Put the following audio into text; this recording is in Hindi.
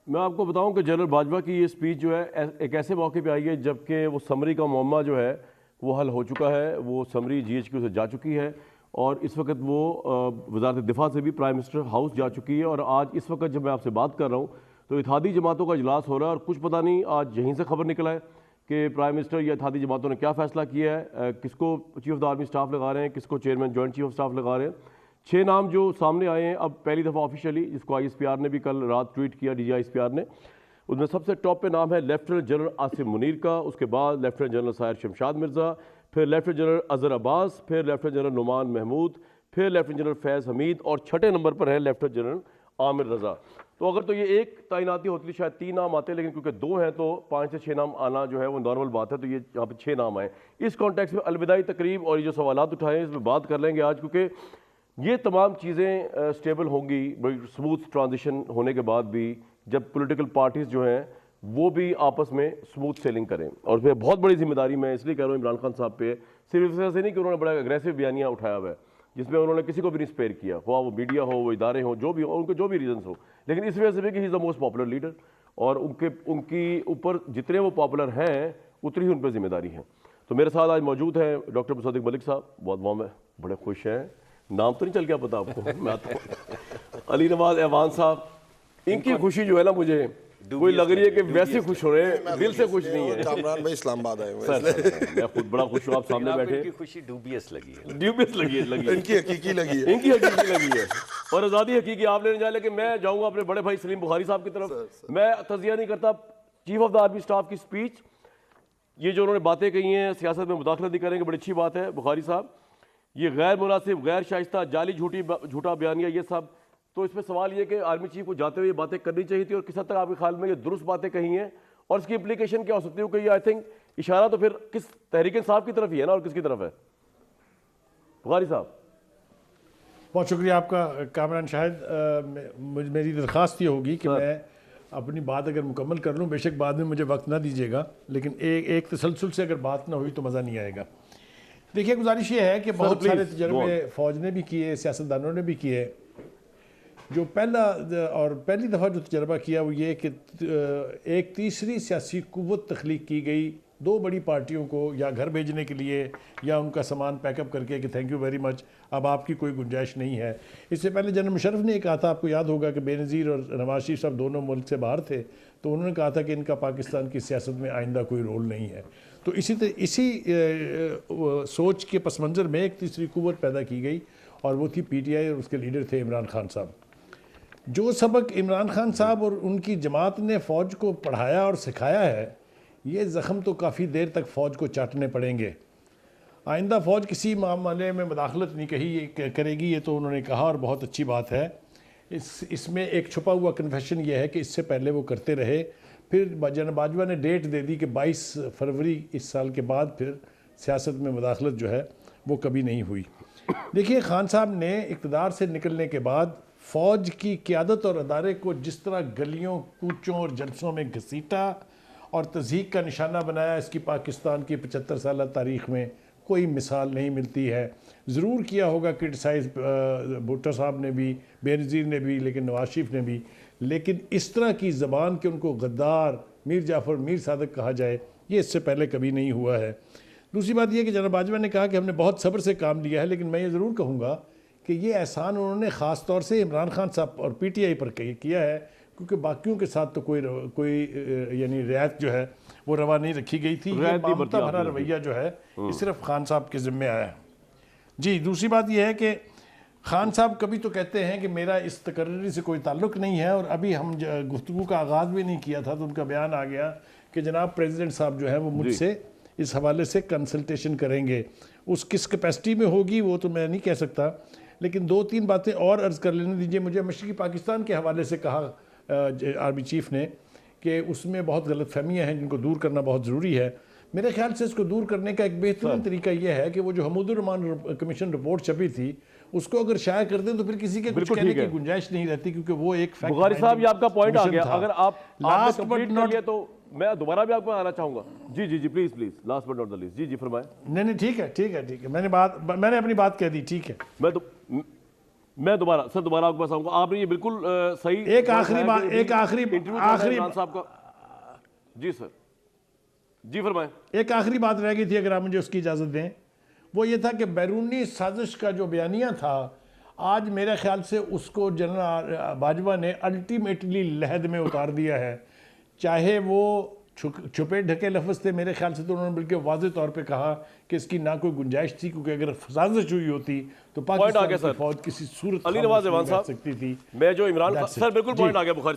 मैं आपको बताऊं कि जनरल बाजवा की ये स्पीच जो है एक ऐसे मौके पे आई है जबकि वो समरी का मुअम्मा जो है वो हल हो चुका है। वो समरी GHQ से जा चुकी है और इस वक्त वो वजारत दिफा से भी प्राइम मिनिस्टर हाउस जा चुकी है। और आज इस वक्त जब मैं आपसे बात कर रहा हूँ तो इत्तेहादी जमातों का इजलास हो रहा है और कुछ पता नहीं आज यहीं से खबर निकला है कि प्राइम मिनिस्टर या इत्तेहादी जमातों ने क्या फ़ैसला किया है, किसको chief of the army staff लगा रहे हैं, किसको chairman joint chief of staff लगा रहे हैं। 6 नाम जो सामने आए हैं अब पहली दफ़ा ऑफिशियली, जिसको ISPR ने भी कल रात ट्वीट किया, DG ISPR ने, उसमें सबसे टॉप पे नाम है लेफ्टिनेंट जनरल आसिम मुनीर का, उसके बाद लेफ्टिनेंट जनरल साहिर शमशाद मिर्ज़ा, फिर लेफ्टिनेंट जनरल अजहर अब्बास, फिर लेफ्टिनेंट जनरल नुमान महमूद, फिर लेफ्टिनेंट जनरल फैज़ हमीद और छठे नंबर पर है लेफ्टिनेंट जनरल आमिर रज़ा। तो अगर तो ये एक तैनाती होती शायद 3 नाम आते, लेकिन क्योंकि 2 हैं तो 5 से 6 नाम आना जो है वो नॉर्मल बात है। तो ये यहाँ पे 6 नाम आए। इस कॉन्टेक्स्ट में अलविदाई तकरीब और ये जो सवालात उठाए इसमें बात कर लेंगे आज, क्योंकि ये तमाम चीज़ें स्टेबल होंगी बड़ी स्मूथ ट्रांजिशन होने के बाद भी, जब पॉलिटिकल पार्टीज़ जो हैं वो भी आपस में स्मूथ सेलिंग करें। और फिर बहुत बड़ी जिम्मेदारी मैं इसलिए कह रहा हूँ इमरान खान साहब पे, सिर्फ इस वजह से नहीं कि उन्होंने बड़ा एग्रेसिव बयानिया उठाया हुआ है जिसमें उन्होंने किसी को भी नहीं स्पेयर किया, वो मीडिया हो, वो इदारे हो, जो भी हो, उनके जो भी रीजंस हो, लेकिन इस वजह से भी कि he is the most popular leader और उनकी ऊपर जितने वो पॉपुलर हैं उतनी ही उन पर जिम्मेदारी है। तो मेरे साथ आज मौजूद हैं डॉक्टर मुसद्दिक मलिक साहब, बहुत वाम है, बड़े खुश हैं, नाम तो नहीं चल गया पता आपको मैं तो अली नवाज ऐवान साहब, इनकी खुशी जो है ना मुझे कोई लग रही है कि वैसे खुश हो रहे हैं, दिल से खुश नहीं है। कामरान भाई इस्लामाबाद आए हुए हैं, मैं खुद बड़ा खुश हूँ आप सामने बैठे। इनकी खुशी डूबियस लगी है, ड्यूबियस लगी है, इनकी हकीकी लगी है, इनकी हकीकी लगी है। और आज़ादी हकीकी आप लेने जाए, लेकिन मैं जाऊँगा अपने बड़े भाई सलीम बुखारी साहब की तरफ। मैं तज़िया नहीं करता chief of the army staff की स्पीच, ये जो उन्होंने बातें कही हैं, सियासत में मुदाखलत नहीं करेंगे, बड़ी अच्छी बात है बुखारी साहब। ये गैर मुनासिब, गैर शाइस्ता, जाली झूठा बयानिया, ये सब। तो इसमें सवाल ये कि आर्मी चीफ को जाते हुए ये बातें करनी चाहिए थी और किस हद तक आपके ख्याल में ये दुरुस्त बातें कही हैं और इसकी इम्प्लीकेशन क्या हो सकती है? क्योंकि आई थिंक इशारा तो फिर किस तहरीक इंसाफ की तरफ ही है ना, और किसकी तरफ है? बुखारी साहब। बहुत शुक्रिया आपका कामरान। शायद मेरी दरख्वास्त ये होगी कि मैं अपनी बात अगर मुकम्मल कर लूँ, बेशक बाद में मुझे वक्त ना दीजिएगा, लेकिन एक तसलसल से अगर बात ना हुई तो मज़ा नहीं आएगा। देखिए, गुजारिश ये है कि बहुत सारे तजर्बे फ़ौज ने भी किए, सियासतदानों ने भी किए। जो पहली दफ़ा जो तजर्बा किया वो ये कि एक तीसरी सियासी कुव्वत तख्लीक की गई, 2 बड़ी पार्टियों को या घर भेजने के लिए या उनका सामान पैकअप करके कि थैंक यू वेरी मच, अब आपकी कोई गुंजाइश नहीं है। इससे पहले जनरल मुशर्रफ ने कहा था, आपको याद होगा कि बेनज़ीर और नवाज शरीफ साहब दोनों मुल्क से बाहर थे, तो उन्होंने कहा था कि इनका पाकिस्तान की सियासत में आइंदा कोई रोल नहीं है। तो इसी सोच के पस मंज़र में एक तीसरी कुव्वत पैदा की गई और वो थी PTI और उसके लीडर थे इमरान खान साहब। जो सबक इमरान खान साहब और उनकी जमात ने फ़ौज को पढ़ाया और सिखाया है, ये ज़ख़म तो काफ़ी देर तक फ़ौज को चाटने पड़ेंगे। आइंदा फ़ौज किसी मामले में मुदाखलत नहीं करेगी, ये तो उन्होंने कहा और बहुत अच्छी बात है। इसमें एक छुपा हुआ कन्फेशन ये है कि इससे पहले वो करते रहे, फिर जनरल बाजवा ने डेट दे दी कि 22 फरवरी इस साल के बाद फिर सियासत में मुदाखलत जो है वो कभी नहीं हुई। देखिए, खान साहब ने इक़्तिदार से निकलने के बाद फ़ौज की क़यादत और अदारे को जिस तरह गलियों, कूचों और जलसों में घसीटा और तज़हीक का निशाना बनाया, इसकी पाकिस्तान की 75 साल तारीख़ में कोई मिसाल नहीं मिलती है। ज़रूर किया होगा क्रिटिसाइज़ भुट्टो साहब ने भी, बेनज़ीर ने भी, लेकिन नवाज शरीफ ने भी, लेकिन इस तरह की ज़बान के उनको गद्दार, मीर जाफ़र, मीर सादक कहा जाए, ये इससे पहले कभी नहीं हुआ है। दूसरी बात यह कि जनरल बाजवा ने कहा कि हमने बहुत सब्र से काम लिया है, लेकिन मैं ये ज़रूर कहूँगा कि ये एहसान उन्होंने ख़ास तौर से इमरान खान साहब और PTI पर किया है, क्योंकि बाकियों के साथ तो कोई यानी रियायत जो है वो रवा नहीं रखी गई थी। ये ममता भरा रवैया जो है ये सिर्फ खान साहब के ज़िम्मे आया है। जी, दूसरी बात यह है कि खान साहब कभी तो कहते हैं कि मेरा इस तकर्री से कोई ताल्लुक़ नहीं है, और अभी हम गुफ्तगू का आगाज़ भी नहीं किया था तो उनका बयान आ गया कि जनाब प्रेसिडेंट साहब जो है वो मुझसे इस हवाले से कंसल्टेशन करेंगे। उस किस कैपेसिटी में होगी वो तो मैं नहीं कह सकता, लेकिन 2-3 बातें और अर्ज़ कर लेने दीजिए मुझे। मशरक़ी पाकिस्तान के हवाले से कहा आर्मी चीफ़ ने कि उसमें बहुत गलतफहमियाँ हैं जिनको दूर करना बहुत ज़रूरी है। मेरे ख्याल से इसको दूर करने का एक बेहतरीन तरीका यह है कि वो जो हमूदुर रहमान कमीशन रिपोर्ट छपी थी उसको अगर शाया कर दें तो फिर किसी के कुछ कहने की गुंजाइश नहीं रहती, क्योंकि वो एक फैक्ट। बुखारी साहब, ये आपका पॉइंट आ गया। अगर आप लास्ट बट नॉट, तो मैं दोबारा भी आपको आना चाहूंगा। जी please last but not the least. जी फरमाएं। नहीं ठीक है, मैंने अपनी बात कह दी, ठीक है। मैं दोबारा आपके पास आऊंगा। आपने ये बिल्कुल सही एक आखिरी बात, एक आखिरी इमरान साहब का। जी सर, जी फरमाएं। एक आखिरी बात रह गई थी, अगर आप मुझे उसकी इजाज़त दें। वो ये था कि बैरूनी साजिश का जो बयानिया था, आज मेरे ख्याल से उसको जनरल बाजवा ने अल्टीमेटली लहद में उतार दिया है। चाहे वो छुपे ढके लफ्ज़ थे, मेरे ख्याल से तो उन्होंने बल्कि वाज़ेह तौर पे कहा कि इसकी ना कोई गुंजाइश थी, क्योंकि अगर साजिश हुई होती तो पाकिस्तान की फौज किसी सूरत अली नवाज जवान साहब सकती थी। मैं जो इमरान सर बिल्कुल पॉइंट आ गया बुखारी साहब।